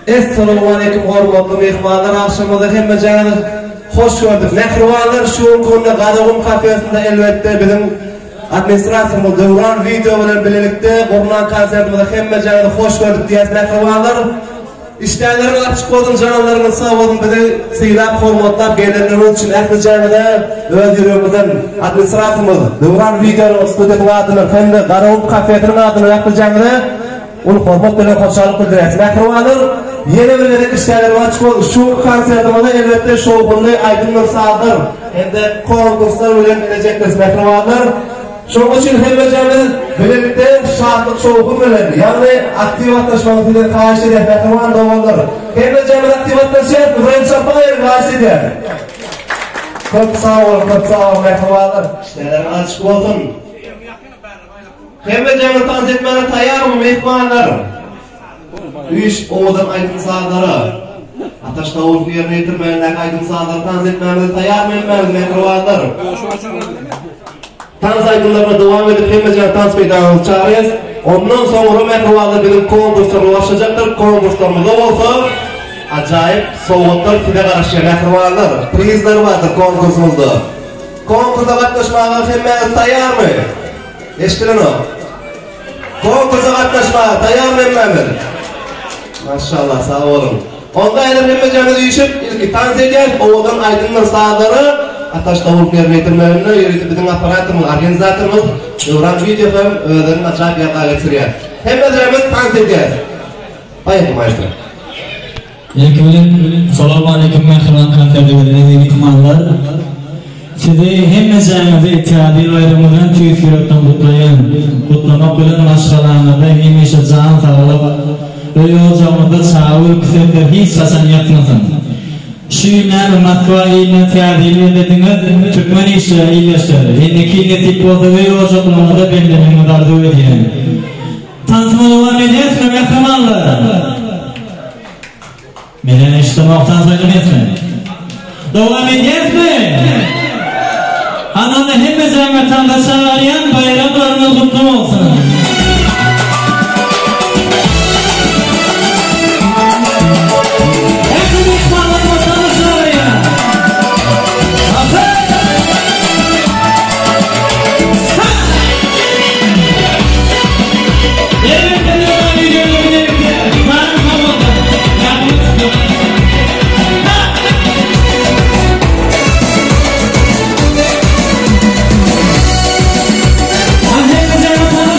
Assalamu alaykum hormatly mehmanlar, akşamda hemmejany hoş gördük. Mehribanlar şu günde Gadagum kafesinde elbette bizim administrasyonumuz Devran video bilen birlikte Qur'an konsertimizde hemmejany hoş gördük diýip mehribanlar. İşlerlerini açık olun, canlarını sağ olun, bizi sıylap hormatlap gelenleriniz için hemmejanyda öz yüreğimizden administrasyonumuz Devran videonun stüdyo adını hem de Gadagum kafesinin adını yapacağını onu hormat bilen hoşçalık bildirýär. Mehribanlar yeni bir işlerler açık oldu. Şu konsertimizde elbette şovkunlu Aydın Nursadır. Hem de konkurslar bilen gelecekler mehribanlar. Şoň üçin hemmejany birlikde şartlyk şowkun bilen, yani aktiwatlaşmagy bilen kaýşy edip mehriban doganlar. Hemmejany aktiwatlaşýar, bilen çapaýar kaýşy edip. Çok sağ olun mehribanlar. İşlerler açık olsun. Hemmejany tanys etmäge taýarmy mehribanlar? Üç oğudan Aydın Sağdar'a Ataşta Urfu yerine yetirmeyenler Aydın Sağdar'a tanız etmemizi tayar mı etmemiz mehribanlar? Tanız aydınlarına devam edip hemmejany tanız meydanını çağırıyız. Ondan sonra mehribanlar bizim konkurslar ulaşacaktır. Konkurslarımızda olsa acayip soğuklar fide karışıyor mehribanlar. Prizler vardır konkursumuzda. Konkursa katlaşmağa hemmejany tayar mı? Eştirin o. Konkursa katlaşmağa tayar mı etmemiz? Maşallah sağ olun. Onda aynen hemmejany düşüp ilki tanız edýär oğudan Aydın Nursadyry Ataşda Urfu yerine yetirmelerini yürütüp bizim aparatımız, organizatorumuz Devran video hem özlerinin acayip yaka geçirýär. Hemmejanymiz tanız edýär. Baýdy maestro. Assalamu alaykum mehriban konsertdagi mehmanlar. Sizi hemmejanyňyzy Ittihadyýy baýramynyň tüýüs ýürekden gutlamak bilen maşgalanlarda hemişe jan saglyk Öýüzamda çağır küfetler hiç sasan yapmasın. Şu günler Moskva iline tiyadili dediğiniz Türkmen işleri iyileştirir. Endeki netip oldu ve Öýüzamda bendemin mudardı ödeyem. Tanısma devam ediyesme mehrimanlar. Menen işlemaktan saydım etme. Devam ediyesme. Ananda hemmezden vatandaşa arayan bayramlarınız kutlu olsun. I'm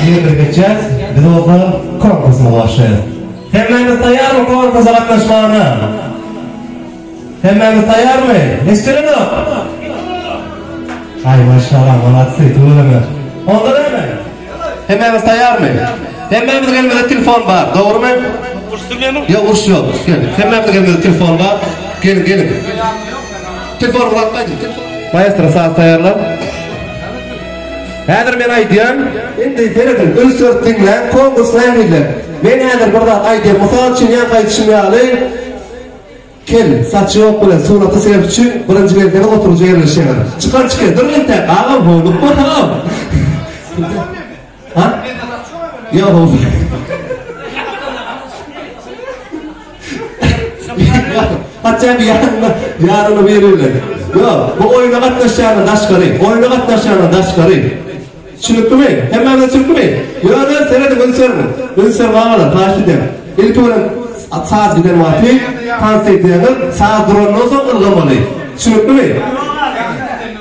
geçeceğiz. Biz orada konkursuna başlayalım. Hemmemiz tayar mı konkursa katlaşmağına? Hemmemiz tayar mı? Neştirin o? Ay maşallah, manatsı, tuğulama. Onda değil mi? Hemmemiz tayar mı? Hemmemizin elimizde telefon var, doğru mu? Ursuluyor mu? Yok, urs yok. Gelin. Hemmemizin elimizde telefon var. Gelin. Telefon bırakmayın. Maestro sağ tayarlar. Häzir men aýdýan, endi teledir, öz söz dinlen, konkurslan edilip. Men häzir burada aýdýan, mysal üçin ýa gaýtşmaly. Kel, saçy ýok bilen suraty sebäp üçin birinji ýerde oturjy ýerleşýär. Çykar çıkar, dur ente, aga bolupmy ha? Ha? Ýok. Hatta bir yarını verirler. Yok, bu oyuna katlaşacağına daşkarı. Çınıktı mı? Hemen de çınıktı mı? Yok, ben senede gönser bağlar, taşlı dem. İlk olarak sağız gidelim atı, kansaydı yanır, sağız duranın olsa ılgamalı. Çınıktı mı?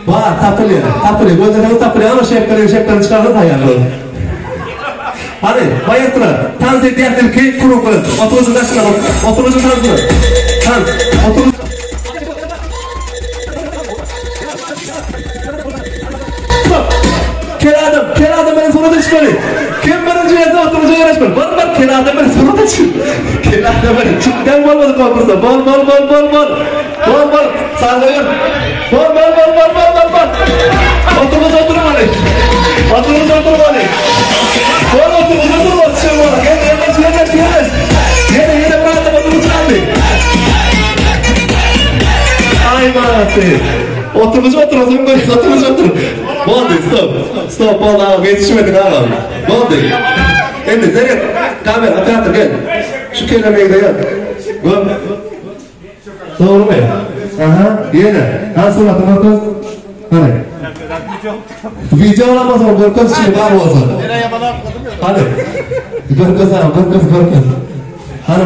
Var, tapılı. Gözlerine tapılı ama şefkari çıkardı hayallı. Hadi, maestro, tanz ediyatır ki kuru kuru. Oturuzun taşına bak, oturuzun tanzını. Oturuzun. Kel adam beni sonra da çıkarıyor. Kim birinci yerde oturacak yarışmıyor. Var kel adam beni sonra da çıkıyor. Kel adam beni çıkıyor. Olmadı konkursa. Bol. Sağlayın. Bol. Oturun hadi. Bol oturun. Gel. Bırakın oturun hadi. Ay maalesef. Oturun. Boldu, stop, boldu, yetişmedin ağam. Boldu. Endi, Zeynep, kamera, operator gel. Şu kelimeyi de yap. Gol. Doğru mu? Aha, yine. Nasıl suratın orkuz? Hadi. Video olamaz mı? Gorkuz şimdi var olsun. Hadi. Gorkuz. Hadi.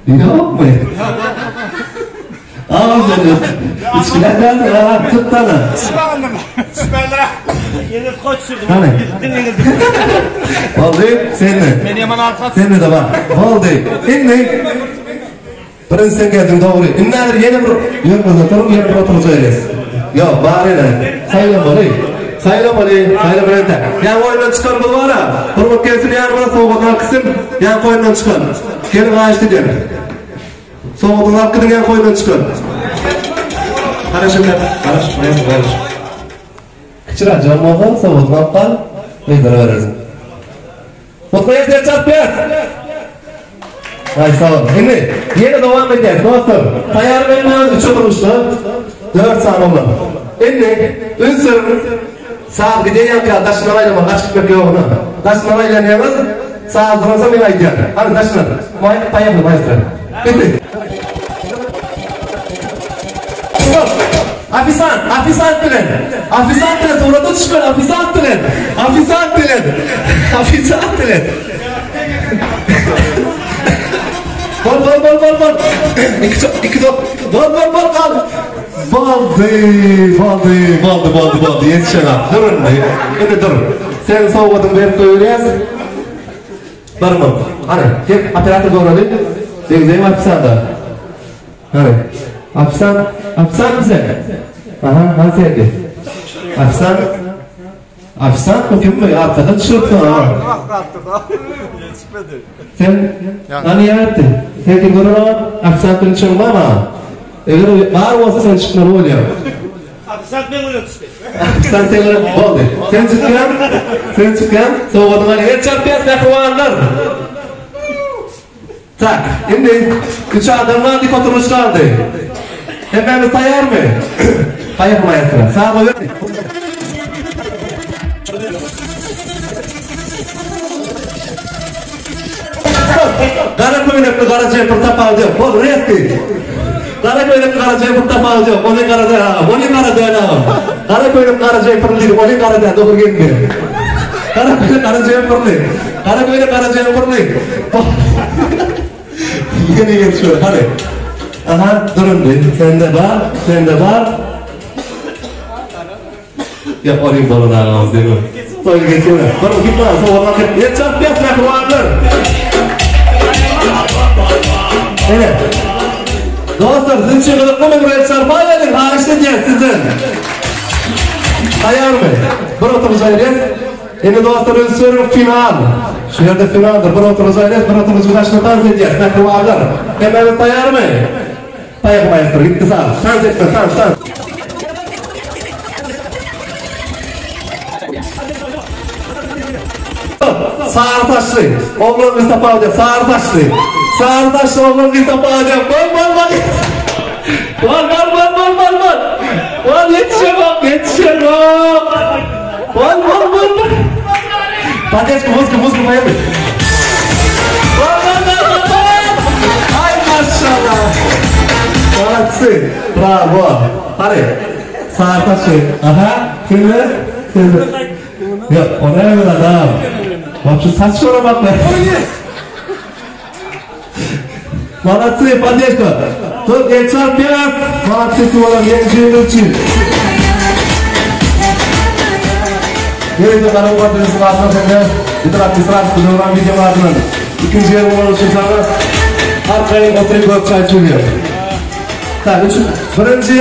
Yok mu? Ağzını. İçkilerden tuttana. Süperler. Yeni koç sürdüm. Hani? Oldu. Sen de. Beni yaman arkat. Sen de bak. Oldu. İndi. Birinci sen geldin doğru. İnnedir yeni bir yönümüzde durup yeni bir oturacağız. Yok bari ne? Saylamalı. Yani oyundan çıkan bu var ha. Durmak gelsin yani bana soğuklar kısım. Yani oyundan çıkan. Gelin ağaçtı diyelim. Soğuklar hakkıdır yani oyundan çıkan. Karış. Kıçıra canım olsa soğuklar kal. Beydara verirsin. Mutlu yeter çarpıyız. Ay sağ ol. Şimdi yeni devam edeceğiz dostum. Tayar benim 3 oturmuştu. 4 saat oldu. Şimdi ünsürümüz sağ gideyen ki taşınamayla kaç gitmek yok ona. Taşınamayla neyemiz? Sağ durursa beni ayıcak. Hadi taşınar. Payaklı maestro. Bitti. Afisant bilen sonra çıkar afisant bilen. Bol. İki top. Bol kal. Baldı. Yetişen ha. Durun. Şimdi durun. Sen soğukladın verip koyuyoruz. Barma. Hani gel operatör doğradı. Zeyim afisanta. Hani. Afisant mı sen? Aha, hadi geldi. Afisant mı kim mi? Arkadan tişört var ama. Sen hani yarattın? Sen ki görün ama afisantın çıkma ama. Eğer var olsa sen çıkma ne oluyor? Afisant ben oluyor işte. Afisant sen oldu. Sen çıkan. Soğudun hani. Her çarpıyaz nekruvanlar. Tak, şimdi 3 adamlar dik oturmuşlardı. Hepimiz tayar mı? Hayır maestro. Sağ ol. Karakoyunlu Karaca'ya fırtap alacağım. Bol resti. Karakoyunlu Karaca'ya fırtap alacağım. Onu Karakoyunlu Karaca'ya fırtap. Onu Karaca doğru gelmiyor. Karakoyunlu Karaca'ya fırtap. Yeni geçiyor. Hadi. Aha durun bir. Sen de var. Yaparım balalarımız değil mi? Soyun geçiyor. Bana gitme. Soğurlar hep. Yetçak bir asmak vardır. Evet. Dostlar sizin için kılıklı buraya çarpay edin. Harişte diyen sizin. Ayar mı? Bir oturuz ayrıyız. Şimdi dostlar özsörüm final. Şu yerde finaldir. Bir oturuz ayrıyız. Bir oturuz güdaşını tanz edeceğiz. Nakı vardır. Hemen ayar mı? Ayak maestro. Gitti sağ. Tanz etme. Tanz. Sağır taşlı. Oğlum Mustafa Hoca. Sağır taşlı. Sağır taşlı oğlum Mustafa Hoca. Bol. Bol yetişir bak. Bol. Pateşko muska bayım. Bol. Ay maşallah. Sanatçı. Bravo. Hadi. Sağır taşlı. Aha. Şimdi. Yok, ona ne adam? Bak şu saç şuna bak be. Молодцы, поддержка. Тут geçer biraz. Молодцы, tuvalam yeneceğin için. Nerede kanal adresi varsa sende bir taraf program videolarından ikinci yer oluşu sana arkaya oturup göp çay içiyor. Tabii birinci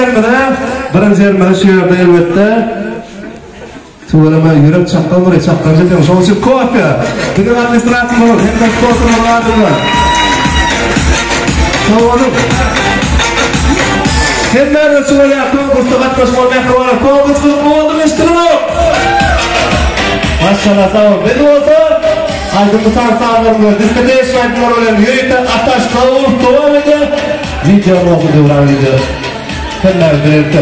yermede şu yerde elbette tuvalama yürüp çaptan buraya çaptan çekiyorum. Şu için kofe. Bugün administrasyon olur. Hem de kofe var. Çoğunluk. Hem nerede çoğunluğa konkursta katmış olmaya kavarlar. Konkursta oldu mu iştirin o? Maşallah sağ ol. Ne de olsa aydın sağlarını diskede yaşayıplar olan yürüyte ataş kavur devam eder. Video oldu devran video. Hem nerede birlikte.